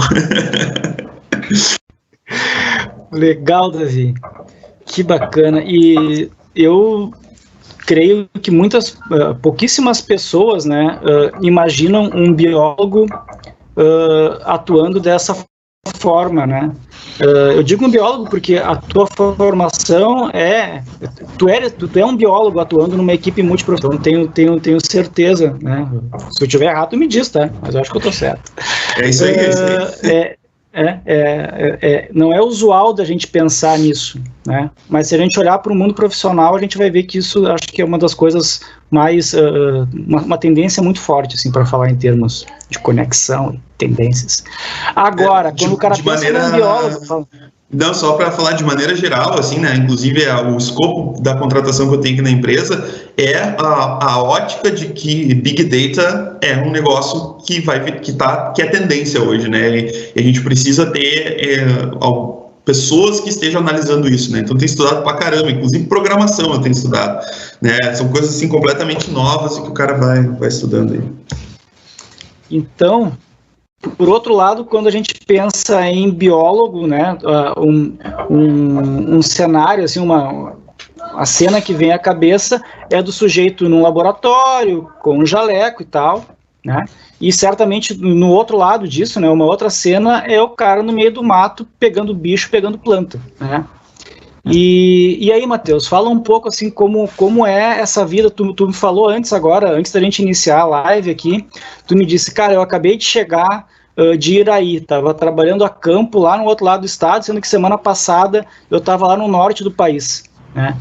Legal, Davi. Que bacana. E eu creio que pouquíssimas pessoas, né, imaginam um biólogo atuando dessa forma, né? Eu digo um biólogo porque a tua formação tu é um biólogo atuando numa equipe multiprofissional, tenho certeza, né? Se eu estiver errado, tu me diz, tá? Mas eu acho que eu tô certo. É isso aí, não é usual da gente pensar nisso, né? Mas se a gente olhar para o mundo profissional, a gente vai ver que isso, acho que é uma das coisas mais, uma tendência muito forte, assim, para falar em termos de conexão, tendências. Agora, quando o cara pensa num biólogo... Fala... Não, só para falar de maneira geral, assim, né? Inclusive o escopo da contratação que eu tenho aqui na empresa é a ótica de que Big Data é um negócio que é tendência hoje, né? E a gente precisa ter pessoas que estejam analisando isso, né? Então, eu tenho estudado pra caramba, inclusive programação eu tenho estudado, né? São coisas assim completamente novas e que o cara vai estudando aí. Então, por outro lado, quando a gente pensa em biólogo, né, um cenário, assim, a cena que vem à cabeça é do sujeito num laboratório, com um jaleco e tal, né, e certamente no outro lado disso, né, uma outra cena é o cara no meio do mato pegando bicho, pegando planta, né. E aí, Matheus, fala um pouco assim como é essa vida. Tu me falou antes da gente iniciar a live aqui, tu me disse, cara, eu acabei de chegar de Iraí, estava trabalhando a campo lá no outro lado do estado, sendo que semana passada eu estava lá no norte do país, né?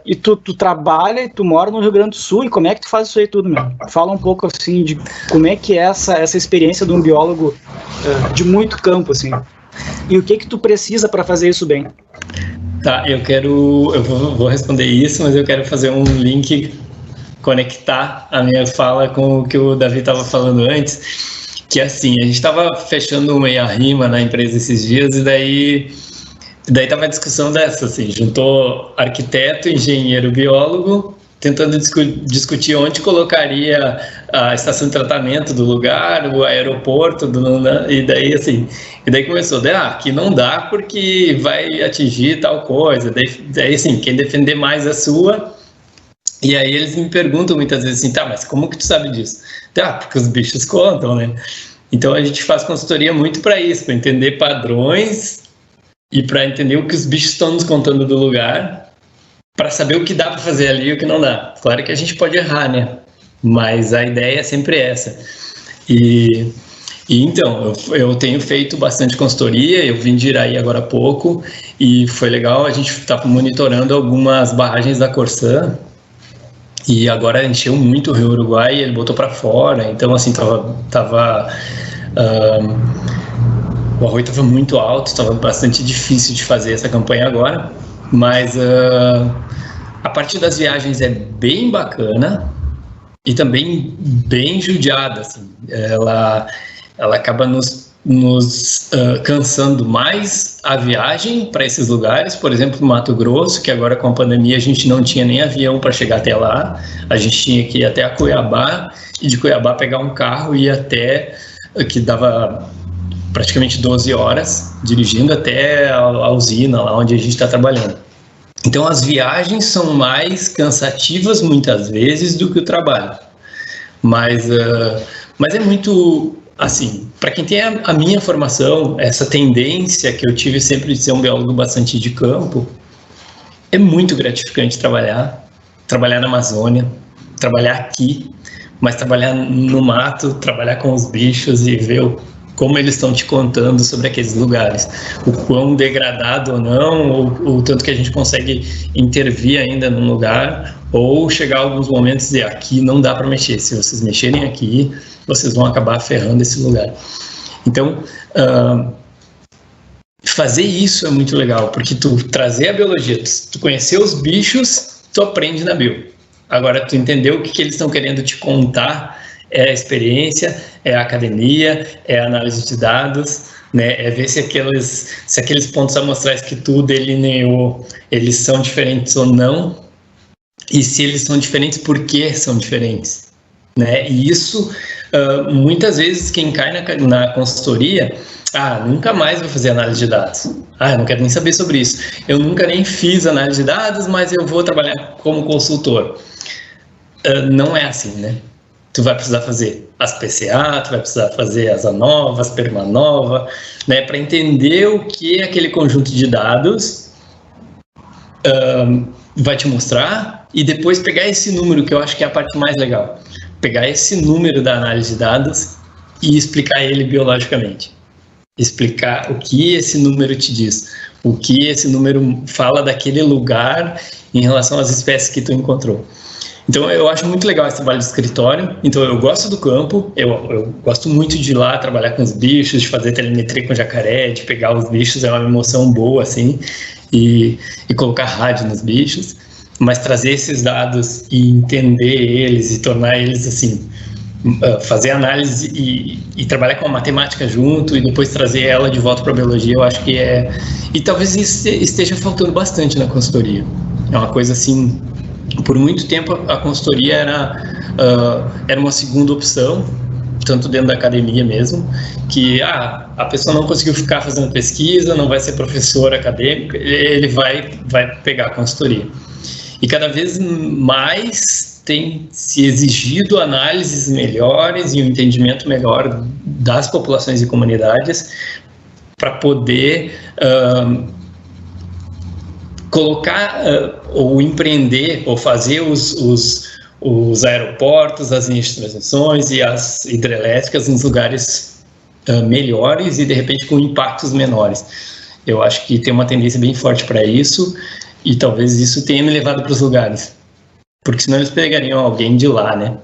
E tu trabalha e tu mora no Rio Grande do Sul, e como é que tu faz isso aí tudo, meu? Fala um pouco assim de como é que é essa experiência de um biólogo de muito campo, assim, e o que tu precisa para fazer isso bem. Tá, eu vou responder isso, mas eu quero fazer um link, conectar a minha fala com o que o Davi estava falando antes, que assim, a gente estava fechando meia rima na empresa esses dias, e daí tava a discussão dessa, assim, juntou arquiteto, engenheiro, biólogo, tentando discutir onde colocaria a estação de tratamento do lugar, o aeroporto, e daí começou, aqui não dá porque vai atingir tal coisa, daí assim, quem defender mais a sua, e aí eles me perguntam muitas vezes assim, tá, mas como que tu sabe disso? Porque os bichos contam, né? Então a gente faz consultoria muito para isso, para entender padrões e para entender o que os bichos estão nos contando do lugar, para saber o que dá para fazer ali e o que não dá. Claro que a gente pode errar, né? Mas a ideia é sempre essa. E então, eu tenho feito bastante consultoria, eu vim de Iraí agora há pouco, e foi legal, a gente está monitorando algumas barragens da Corsã, e agora encheu muito o Rio Uruguai, e ele botou para fora, então assim, o arroio estava muito alto, estava bastante difícil de fazer essa campanha agora, mas a parte das viagens é bem bacana e também bem judiada, assim. Ela acaba nos cansando mais a viagem para esses lugares, por exemplo, no Mato Grosso, que agora com a pandemia a gente não tinha nem avião para chegar até lá, a gente tinha que ir até a Cuiabá, e de Cuiabá pegar um carro e ir até, que dava praticamente 12 horas, dirigindo até a usina, lá onde a gente está trabalhando. Então, as viagens são mais cansativas, muitas vezes, do que o trabalho. Mas é muito, assim, para quem tem a minha formação, essa tendência que eu tive sempre de ser um biólogo bastante de campo, é muito gratificante trabalhar na Amazônia, trabalhar aqui, mas trabalhar no mato, trabalhar com os bichos e ver como eles estão te contando sobre aqueles lugares, o quão degradado ou não, ou o tanto que a gente consegue intervir ainda num lugar, ou chegar a alguns momentos e dizer, aqui não dá para mexer, se vocês mexerem aqui, vocês vão acabar ferrando esse lugar. Então, fazer isso é muito legal, porque tu trazer a biologia, tu conhecer os bichos, tu aprende na bio. Agora, tu entender o que eles estão querendo te contar, é a experiência, é a academia, é a análise de dados, né? É ver se aqueles pontos amostrais que tu delineou, eles são diferentes ou não, e se eles são diferentes, por que são diferentes, né? E isso, muitas vezes, quem cai na consultoria, nunca mais vou fazer análise de dados. Eu não quero nem saber sobre isso. Eu nunca nem fiz análise de dados, mas eu vou trabalhar como consultor. Não é assim, né? Tu vai precisar fazer as PCA, tu vai precisar fazer as ANOVA, as PERMANOVA, né? Para entender o que aquele conjunto de dados vai te mostrar e depois pegar esse número, que eu acho que é a parte mais legal. Pegar esse número da análise de dados e explicar ele biologicamente. Explicar o que esse número te diz, o que esse número fala daquele lugar em relação às espécies que tu encontrou. Então, eu acho muito legal esse trabalho de escritório. Então, eu gosto do campo, eu gosto muito de ir lá trabalhar com os bichos, de fazer telemetria com jacaré, de pegar os bichos, é uma emoção boa, assim, e colocar rádio nos bichos, mas trazer esses dados e entender eles e tornar eles, assim, fazer análise e trabalhar com a matemática junto e depois trazer ela de volta para a biologia, eu acho que é... E talvez isso esteja faltando bastante na consultoria. É uma coisa assim... Por muito tempo a consultoria era uma segunda opção, tanto dentro da academia mesmo, que a pessoa não conseguiu ficar fazendo pesquisa, não vai ser professor acadêmico, ele vai pegar a consultoria. E cada vez mais tem se exigido análises melhores e um entendimento melhor das populações e comunidades para poder colocar ou empreender ou fazer os aeroportos, as linhas de transmissões e as hidrelétricas nos lugares melhores e de repente com impactos menores. Eu acho que tem uma tendência bem forte para isso e talvez isso tenha me levado para os lugares, porque senão eles pegariam alguém de lá, né?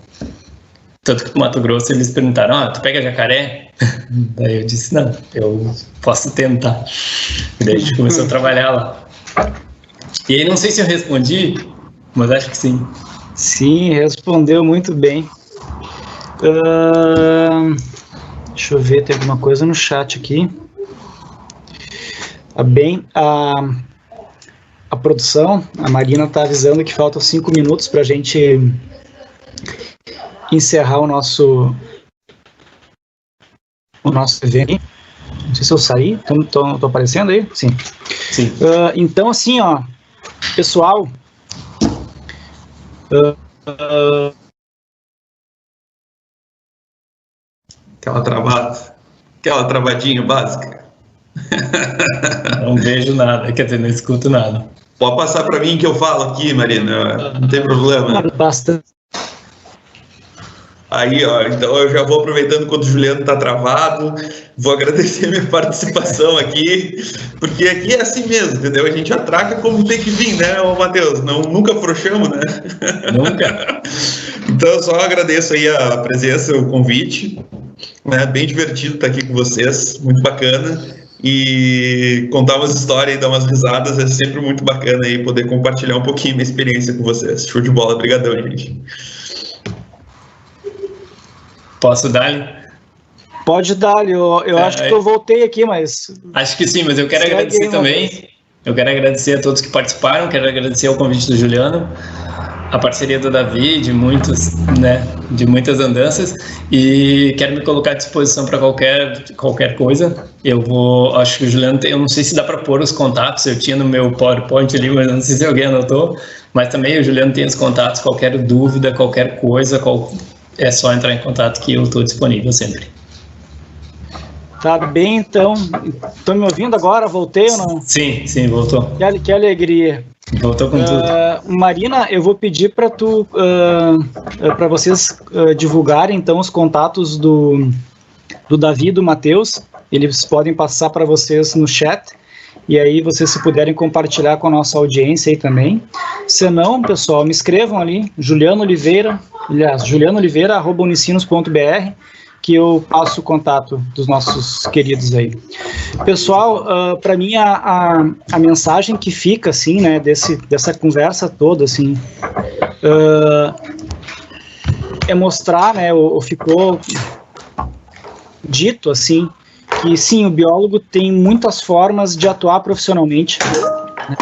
Tanto que no Mato Grosso eles perguntaram, tu pega jacaré? Daí eu disse, não, eu posso tentar. E daí a gente começou a trabalhar lá. E aí não sei se eu respondi, mas acho que sim. Sim, respondeu muito bem. Deixa eu ver, tem alguma coisa no chat aqui. A produção, a Marina está avisando que faltam 5 minutos para a gente encerrar o nosso evento. Não sei se eu saí, tô aparecendo aí? Sim. Sim. Então, assim, pessoal, aquela travadinha básica. Não vejo nada, quer dizer, não escuto nada. Pode passar para mim que eu falo aqui, Marina, não tem problema. Bastante. Aí, então eu já vou aproveitando quando o Juliano está travado, vou agradecer a minha participação aqui, porque aqui é assim mesmo, entendeu? A gente atraca como tem que vir, né, Matheus? Nunca afrouxamos, né? Nunca. Então, eu só agradeço aí a presença, o convite, né? Bem divertido estar aqui com vocês, muito bacana, e contar umas histórias e dar umas risadas é sempre muito bacana aí, poder compartilhar um pouquinho minha experiência com vocês. Show de bola, brigadão, gente. Posso dar-lhe? Pode dar-lhe, eu acho que eu voltei aqui, mas... Acho que sim, mas eu quero agradecer também. Eu quero agradecer a todos que participaram, quero agradecer o convite do Juliano, a parceria do Davi, de muitas andanças, e quero me colocar à disposição para qualquer coisa. Acho que o Juliano eu não sei se dá para pôr os contatos, eu tinha no meu PowerPoint ali, mas não sei se alguém anotou, mas também o Juliano tem os contatos, qualquer dúvida, qualquer coisa, é só entrar em contato que eu estou disponível sempre. Tá bem, então. Estão me ouvindo agora? Voltei ou não? Sim, voltou. Que alegria. Voltou com tudo. Marina, eu vou pedir para vocês divulgarem então os contatos do Davi e do Matheus. Eles podem passar para vocês no chat. E aí vocês, se puderem compartilhar com a nossa audiência aí também. Se não, pessoal, me escrevam ali, julianooliveira@unicinos.br, que eu passo o contato dos nossos queridos aí. Pessoal, para mim a mensagem que fica, assim, né, dessa conversa toda, assim, é mostrar, né, ou ficou dito assim, que sim, o biólogo tem muitas formas de atuar profissionalmente, né?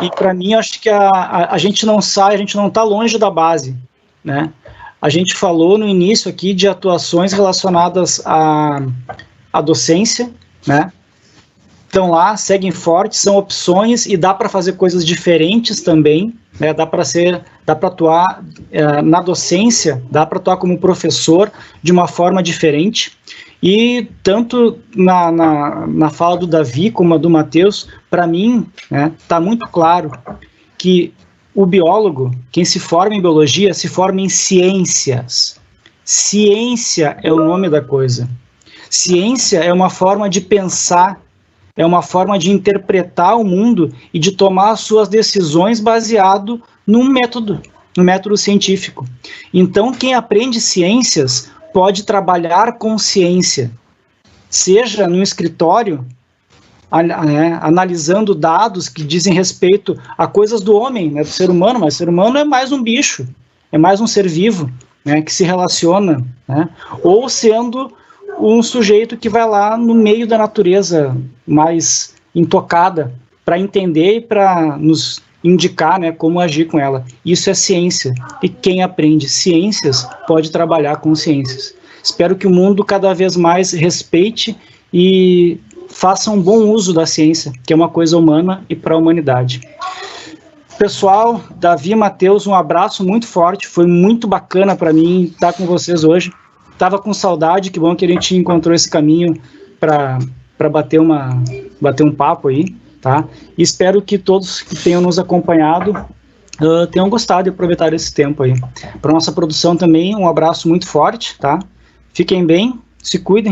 E para mim, acho que a gente não sai, a gente não está longe da base, né? A gente falou no início aqui de atuações relacionadas à docência, né? Estão lá, seguem fortes, são opções e dá para fazer coisas diferentes também, né? Dá para atuar na docência, dá para atuar como professor de uma forma diferente. E tanto na fala do Davi como a do Matheus, para mim, está muito claro que o biólogo, quem se forma em biologia, se forma em ciências. Ciência é o nome da coisa. Ciência é uma forma de pensar, é uma forma de interpretar o mundo e de tomar as suas decisões baseado num método científico. Então, quem aprende ciências pode trabalhar com ciência, seja no escritório, analisando dados que dizem respeito a coisas do homem, né, do ser humano, mas o ser humano é mais um bicho, é mais um ser vivo, né, que se relaciona, né, ou sendo um sujeito que vai lá no meio da natureza mais intocada para entender e para nos indicar, né, como agir com ela. Isso é ciência, e quem aprende ciências pode trabalhar com ciências. Espero que o mundo cada vez mais respeite e faça um bom uso da ciência, que é uma coisa humana e para a humanidade. Pessoal, Davi e Matheus, um abraço muito forte, foi muito bacana para mim estar com vocês hoje. Estava com saudade, que bom que a gente encontrou esse caminho para bater um papo aí, tá? E espero que todos que tenham nos acompanhado tenham gostado e aproveitado esse tempo aí. Para nossa produção também, um abraço muito forte, tá? Fiquem bem, se cuidem.